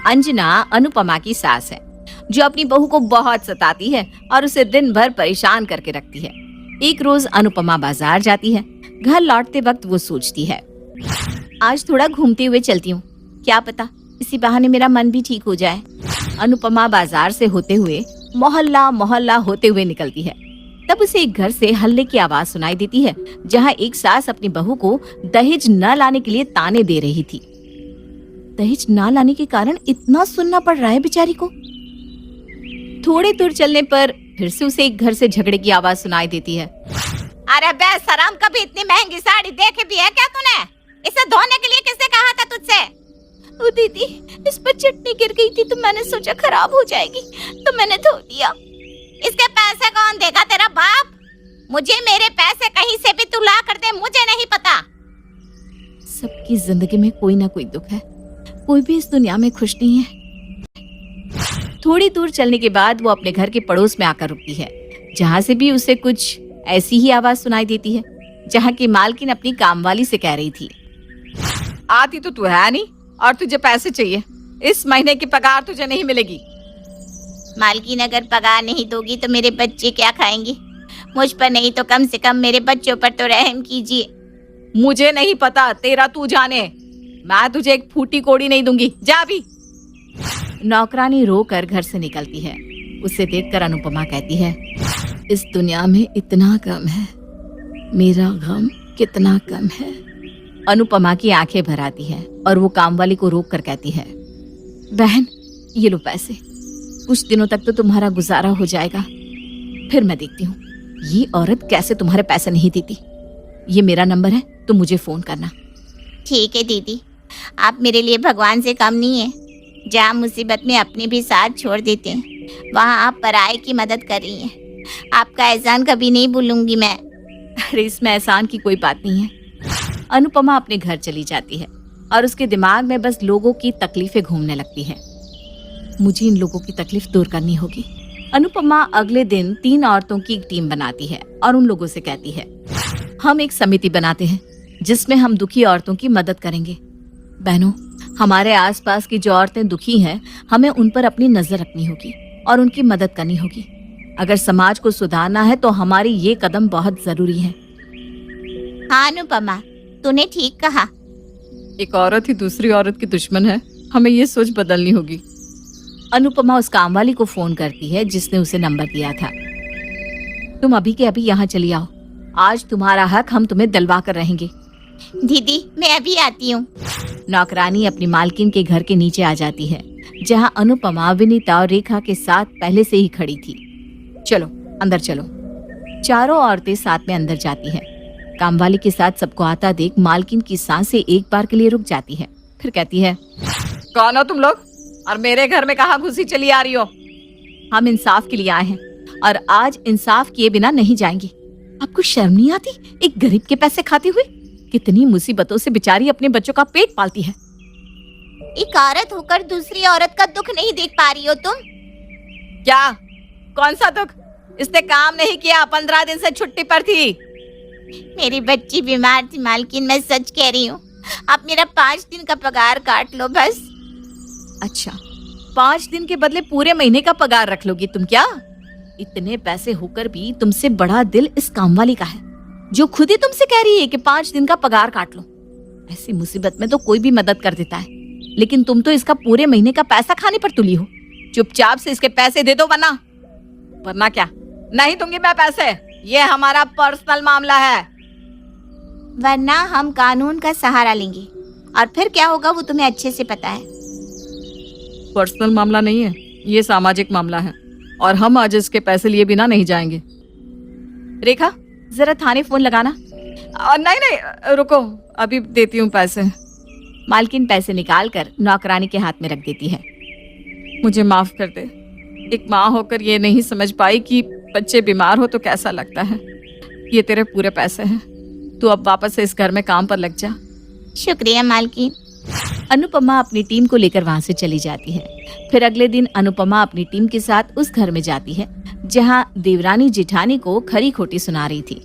अंजना अनुपमा की सास है, जो अपनी बहू को बहुत सताती है और उसे दिन भर परेशान करके रखती है। एक रोज अनुपमा बाजार जाती है। घर लौटते वक्त वो सोचती है, आज थोड़ा घूमते हुए चलती हूँ, क्या पता इसी बहाने मेरा मन भी ठीक हो जाए। अनुपमा बाजार से होते हुए मोहल्ला मोहल्ला होते हुए निकलती है। तब उसे एक घर से हल्ले की आवाज सुनाई देती है, जहाँ एक सास अपनी बहू को दहेज न लाने के लिए ताने दे रही थी। दहेज न लाने के कारण इतना सुनना पड़ रहा है बेचारी को। थोड़े दूर चलने पर फिर से उसे एक घर से झगड़े की आवाज सुनाई देती है। अरे बेशरम, कभी इतनी महंगी साड़ी देखी भी है क्या तूने? इसे धोने के लिए किसने कहा था तुझसे? ओ दीदी, इस पर चटनी गिर गई थी तो मैंने सोचा खराब हो जाएगी तो मैंने धो दिया। इसके पैसे कौन देगा? तेरा बाप? मुझे मेरे पैसे कहीं से भी तू ला कर दे, मुझे नहीं पता। सबकी जिंदगी में कोई ना कोई दुख है, कोई भी इस दुनिया में खुश नहीं है। थोड़ी दूर चलने के बाद वो अपने घर के पड़ोस में आकर रुकती है, जहाँ से भी उसे कुछ ऐसी ही आवाज सुनाई देती है, जहाँ की मालकिन अपनी कामवाली से कह रही थी, आती तो तू है नहीं और तुझे पैसे चाहिए। इस महीने की पगार तुझे नहीं मिलेगी। मालकिन, अगर पगार नहीं दोगी तो मेरे बच्चे क्या खाएंगे? मुझ पर नहीं तो कम से कम मेरे बच्चों पर तो रहम कीजिए। मुझे नहीं पता, तेरा तू जाने। मैं तुझे एक फूटी कोड़ी नहीं दूंगी, जा भी। नौकरानी रो कर घर से निकलती है। उसे देखकर अनुपमा कहती है, इस दुनिया में इतना कम है, मेरा गम कितना कम है। अनुपमा की आंखें भर आती है और वो कामवाली को रोक कर कहती है, बहन ये लो पैसे, कुछ दिनों तक तो तुम्हारा गुजारा हो जाएगा, फिर मैं देखती हूँ ये औरत कैसे तुम्हारे पैसे नहीं देती। ये मेरा नंबर है, तुम मुझे फोन करना। ठीक है दीदी, आप मेरे लिए भगवान से कम नहीं है। जहाँ मुसीबत में अपने भी साथ छोड़ देते हैं, वहाँ आप पराये की मदद कर रही हैं। आपका एहसान कभी नहीं भूलूंगी मैं। अरे इसमें एहसान की कोई बात नहीं है। अनुपमा अपने घर चली जाती है और उसके दिमाग में बस लोगों की तकलीफें घूमने लगती है। मुझे इन लोगों की तकलीफ दूर करनी होगी। अनुपमा अगले दिन 3 औरतों की एक टीम बनाती है और उन लोगों से कहती है, हम एक समिति बनाते हैं जिसमें हम दुखी औरतों की मदद करेंगे। बहनों, हमारे आसपास की जो औरतें दुखी हैं, हमें उन पर अपनी नजर रखनी होगी और उनकी मदद करनी होगी। अगर समाज को सुधारना है तो हमारी ये कदम बहुत जरूरी है। हाँ अनुपमा, तूने ठीक कहा। एक औरत ही दूसरी औरत की दुश्मन है, हमें ये सोच बदलनी होगी। अनुपमा उस कामवाली को फोन करती है जिसने उसे नंबर दिया था। तुम अभी के अभी यहाँ चली आओ, आज तुम्हारा हक हम तुम्हें दिलवा कर रहेंगे। दीदी मैं अभी आती हूँ। नौकरानी अपनी मालकिन के घर के नीचे आ जाती है, जहाँ अनुपमा विनीता और रेखा के साथ पहले से ही खड़ी थी। चलो अंदर चलो। चारों औरतें साथ में अंदर जाती हैं। कामवाली के साथ सबको आता देख मालकिन की सांसें एक बार के लिए रुक जाती है, फिर कहती है, कौन हो तुम लोग और मेरे घर में कहाँ घुसी चली आ रही हो? हम इंसाफ के लिए आए हैं और आज इंसाफ किए बिना नहीं जाएंगे। आपको शर्म नहीं आती एक गरीब के पैसे खाते हुए? कितनी मुसीबतों से बेचारी अपने बच्चों का पेट पालती है। एक औरत होकर दूसरी औरत का दुख नहीं देख पा रही हो तुम? क्या? कौन सा दुख? इसने काम नहीं किया, 15 दिन से छुट्टी पर थी। मेरी बच्ची बीमार थी मालकिन, मैं सच कह रही हूँ। आप मेरा 5 दिन का पगार काट लो बस। अच्छा, 5 दिन के बदले पूरे महीने का पगार रख लोगी तुम क्या? इतने पैसे होकर भी तुमसे बड़ा दिल इस कामवाली का है, जो खुद ही तुमसे कह रही है कि 5 दिन का पगार काट लो। ऐसी मुसीबत में तो कोई भी मदद कर देता है, लेकिन तुम तो इसका पूरे महीने का पैसा खाने पर तुली हो। चुपचाप से इसके पैसे दे दो, वरना क्या? नहीं दूंगी मैं पैसे, ये हमारा पर्सनल मामला है। वरना हम कानून का सहारा लेंगे और फिर क्या होगा वो तुम्हें अच्छे से पता है। पर्सनल मामला नहीं है, ये सामाजिक मामला है और हम आज इसके पैसे लिए बिना नहीं जाएंगे। रेखा जरा थाने फोन लगाना। नहीं रुको, अभी देती हूँ पैसे। मालकिन पैसे निकालकर नौकरानी के हाथ में रख देती है। मुझे माफ कर दे, एक माँ होकर ये नहीं समझ पाई कि बच्चे बीमार हो तो कैसा लगता है। ये तेरे पूरे पैसे हैं, तू अब वापस से इस घर में काम पर लग जा। शुक्रिया मालकिन। अनुपमा अपनी टीम को लेकर वहां से चली जाती है। फिर अगले दिन अनुपमा अपनी टीम के साथ उस घर में जाती है जहां देवरानी जिठानी को खरी खोटी सुना रही थी।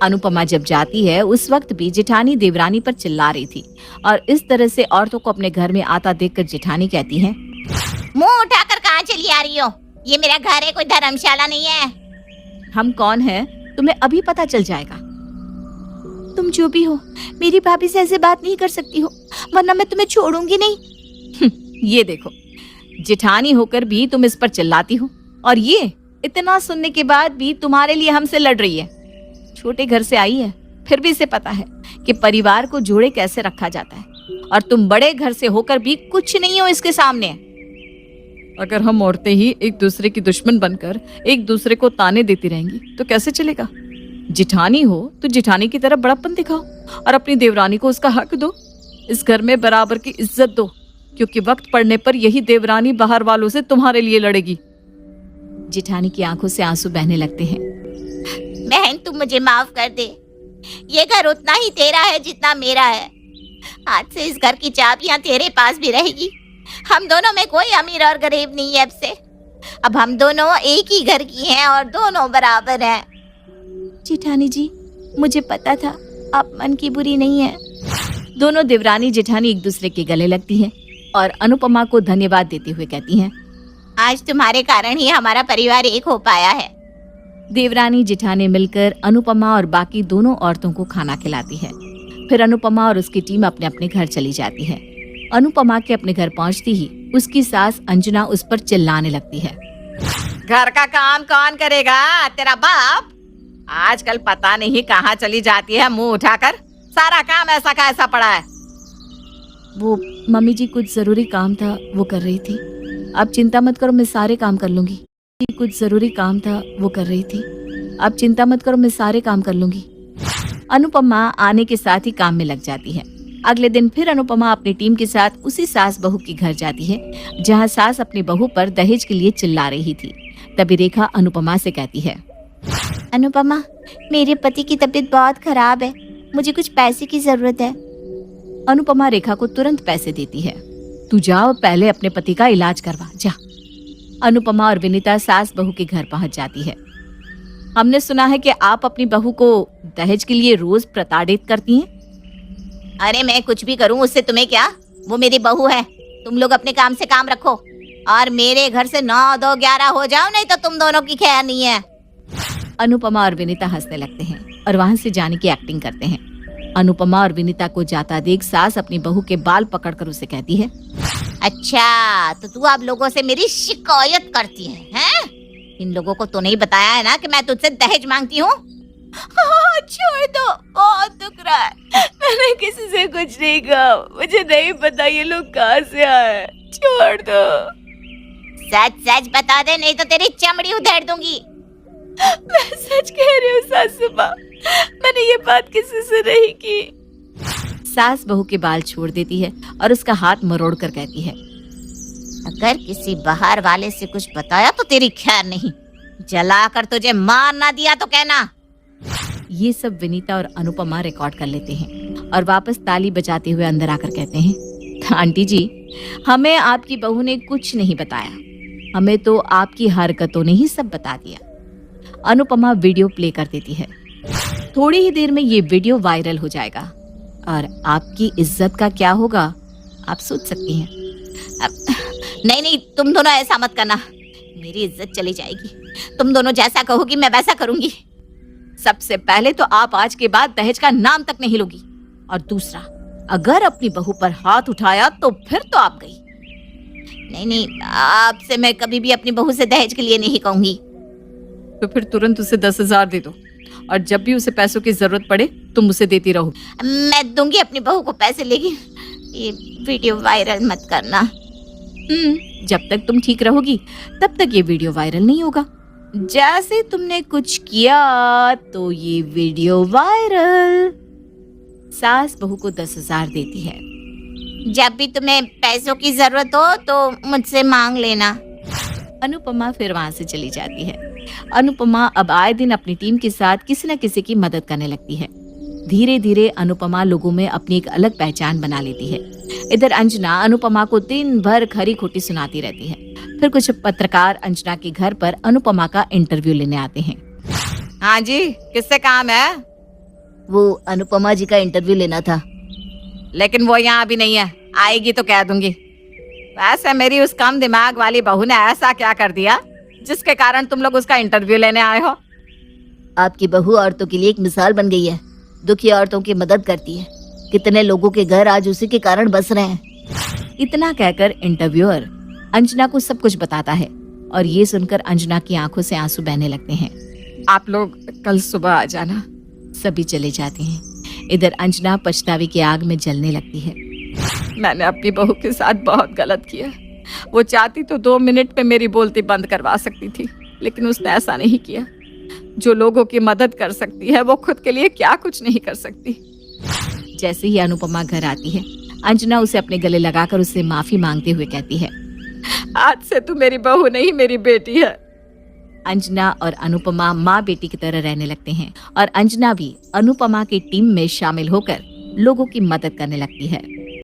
अनुपमा जब जाती है उस वक्त भी जेठानी देवरानी पर चिल्ला रही थी और इस तरह से औरतों को अपने घर में आता देखकर जेठानी कहती है, मुंह उठाकर कहाँ चली आ रही हो? ये मेरा घर है, कोई धर्मशाला नहीं है। हम कौन हैं तुम्हें अभी पता चल जाएगा। तुम जो भी हो, मेरी भाभी से ऐसे बात नहीं कर सकती हो, वरना मैं तुम्हें छोड़ूंगी नहीं। ये देखो, जेठानी होकर भी तुम इस पर चिल्लाती हो और ये इतना सुनने के बाद भी तुम्हारे लिए हमसे लड़ रही है। छोटे घर से आई है, फिर भी इसे पता है कि परिवार को जोड़े कैसे रखा जाता है और तुम बड़े घर से होकर भी कुछ नहीं हो इसके सामने। अगर हम औरतें ही एक दूसरे की दुश्मन बनकर एक दूसरे को ताने देती रहेंगी तो कैसे चलेगा? जिठानी हो तो जिठानी की तरफ बड़प्पन दिखाओ और अपनी देवरानी को उसका हक दो। इस घर में बराबर की इज्जत दो, क्योंकि वक्त पड़ने पर यही देवरानी बाहर वालों से तुम्हारे लिए लड़ेगी। जिठानी की आंखों से आंसू बहने लगते हैं। बहन, तुम मुझे माफ कर दे। ये घर उतना ही तेरा है जितना मेरा है। आज से इस घर की चाबियां तेरे पास भी रहेगी। हम दोनों में कोई अमीर और गरीब नहीं है अब से। अब हम दोनों एक ही घर की हैं और दोनों बराबर हैं। जेठानी जी, मुझे पता था आप मन की बुरी नहीं है। दोनों देवरानी जेठानी एक दूसरे के गले लगती हैं और अनुपमा को धन्यवाद देते हुए कहती हैं, आज तुम्हारे कारण ही हमारा परिवार एक हो पाया है। देवरानी जेठानी मिलकर अनुपमा और बाकी दोनों औरतों को खाना खिलाती है। फिर अनुपमा और उसकी टीम अपने अपने घर चली जाती है। अनुपमा के अपने घर पहुंचती ही उसकी सास अंजना उस पर चिल्लाने लगती है, घर का काम कौन करेगा? तेरा बाप। आजकल पता नहीं कहाँ चली जाती है मुंह उठाकर। सारा काम ऐसा का ऐसा पड़ा है। वो मम्मी जी, कुछ जरूरी काम था वो कर रही थी। आप चिंता मत करो, मैं सारे काम कर लूंगी। कुछ जरूरी काम था वो कर रही थी। आप चिंता मत करो, मैं सारे काम कर लूंगी। अनुपमा आने के साथ ही काम में लग जाती है। अगले दिन फिर अनुपमा अपनी टीम के साथ उसी सास बहू के घर जाती है जहां सास अपनी बहू पर दहेज के लिए चिल्ला रही थी। तभी रेखा अनुपमा से कहती है, अनुपमा, मेरे पति की तबीयत बहुत खराब है, मुझे कुछ पैसे की जरूरत है। अनुपमा रेखा को तुरंत पैसे देती है। तू जाओ, पहले अपने पति का इलाज करवा जा। अनुपमा और विनीता सास बहू के घर पहुंच जाती है। हमने सुना है कि आप अपनी बहू को दहेज के लिए रोज प्रताड़ित करती हैं। अरे मैं कुछ भी करूं उससे तुम्हें क्या? वो मेरी बहू है। तुम लोग अपने काम से काम रखो और मेरे घर से 9, 2, 11 हो जाओ, नहीं तो तुम दोनों की खैर नहीं है। अनुपमा और विनीता हंसने लगते हैं और वहां से जाने की एक्टिंग करते हैं। अनुपमा और विनीता को जाता देख सास अपनी बहू के बाल पकड़कर उसे कहती है, अच्छा तो तू आप लोगों से मेरी शिकायत करती है, हैं? इन लोगों को तो नहीं बताया है ना कि मैं तुझसे दहेज मांगती हूँ। छोड़ दो, बहुत दुख रहा है। मैंने किसी से कुछ नहीं कहा, मुझे नहीं पता ये लोग कहाँ से आए। छोड़ दो। सच सच बता दे, नहीं तो तेरी चमड़ी उधेड़ दूंगी। मैं सच कह रही हूँ सासू माँ, मैंने ये बात किसी से नहीं की। सास बहू के बाल छोड़ देती है और उसका हाथ मरोड़ कर कहती है, अगर किसी बाहर वाले से कुछ बताया तो तेरी खैर नहीं। जलाकर तुझे मार ना दिया तो कहना। ये सब विनीता और अनुपमा रिकॉर्ड कर लेते हैं और वापस ताली बजाते हुए अंदर आकर कहते हैं, आंटी जी, हमें आपकी बहू ने कुछ नहीं बताया, हमें तो आपकी हरकतों ने ही सब बता दिया। अनुपमा वीडियो प्ले कर देती है। थोड़ी ही देर में ये वीडियो वायरल हो जाएगा और आपकी इज्जत का क्या होगा आप सोच सकती हैं। नहीं नहीं, तुम दोनों ऐसा मत करना, मेरी इज्जत चली जाएगी। तुम दोनों जैसा कहोगी मैं वैसा करूंगी। सबसे पहले तो आप आज के बाद दहेज का नाम तक नहीं लोगी, और दूसरा, अगर अपनी बहू पर हाथ उठाया तो फिर तो आप गई। नहीं नहीं, आपसे मैं कभी भी अपनी बहू से दहेज के लिए नहीं कहूंगी। तो फिर तुरंत उसे 10,000 दे दो और जब भी उसे पैसों की जरूरत पड़े तुम उसे देती रहो। मैं दूंगी अपनी बहू को पैसे, लेकिन ये वीडियो वायरल मत करना। जब तक तुम ठीक रहोगी तब तक ये वीडियो वायरल नहीं होगा। जैसे तुमने कुछ किया तो ये वीडियो वायरल। सास बहू को 10,000 देती है। जब भी तुम्हें पैसों की जरूरत हो तो मुझसे मांग लेना। अनुपमा फिर वहां से चली जाती है। अनुपमा अब आए दिन अपनी टीम के साथ किसी न किसी की मदद करने लगती है। धीरे धीरे अनुपमा लोगों में अपनी एक अलग पहचान बना लेती है। इधर अंजना अनुपमा को दिन भर खरी खोटी सुनाती रहती है। फिर कुछ पत्रकार अंजना के घर पर अनुपमा का इंटरव्यू लेने आते हैं। हाँ जी, किससे काम है? वो अनुपमा जी का इंटरव्यू लेना था। लेकिन वो यहाँ अभी नहीं है, आएगी तो कह दूंगी। वैसे मेरी उस कम दिमाग वाली बहू ने ऐसा क्या कर दिया जिसके कारण तुम लोग उसका इंटरव्यू लेने आए हो? आपकी बहू औरतों के लिए एक मिसाल बन गई है। दुखी औरतों की मदद करती है। कितने लोगों के घर आज उसी के कारण बस रहे हैं। इतना कहकर इंटरव्यूअर अंजना को सब कुछ बताता है और ये सुनकर अंजना की आंखों से आंसू बहने लगते हैं। आप लोग कल सुबह आ जाना। सभी चले जाते हैं। इधर अंजना पछतावे की आग में जलने लगती है। मैंने अपनी बहू के साथ बहुत गलत किया। वो चाहती तो 2 मिनट में मेरी बोलती बंद करवा सकती थी, लेकिन उसने ऐसा नहीं किया। जो लोगों की मदद कर सकती है वो खुद के लिए क्या कुछ नहीं कर सकती। जैसे ही अनुपमा घर आती है, अंजना उसे अपने गले लगाकर उससे माफी मांगते हुए कहती है, आज से तू मेरी बहू नहीं मेरी बेटी है। अंजना और अनुपमा माँ बेटी की तरह रहने लगते हैं और अंजना भी अनुपमा की टीम में शामिल होकर लोगों की मदद करने लगती है।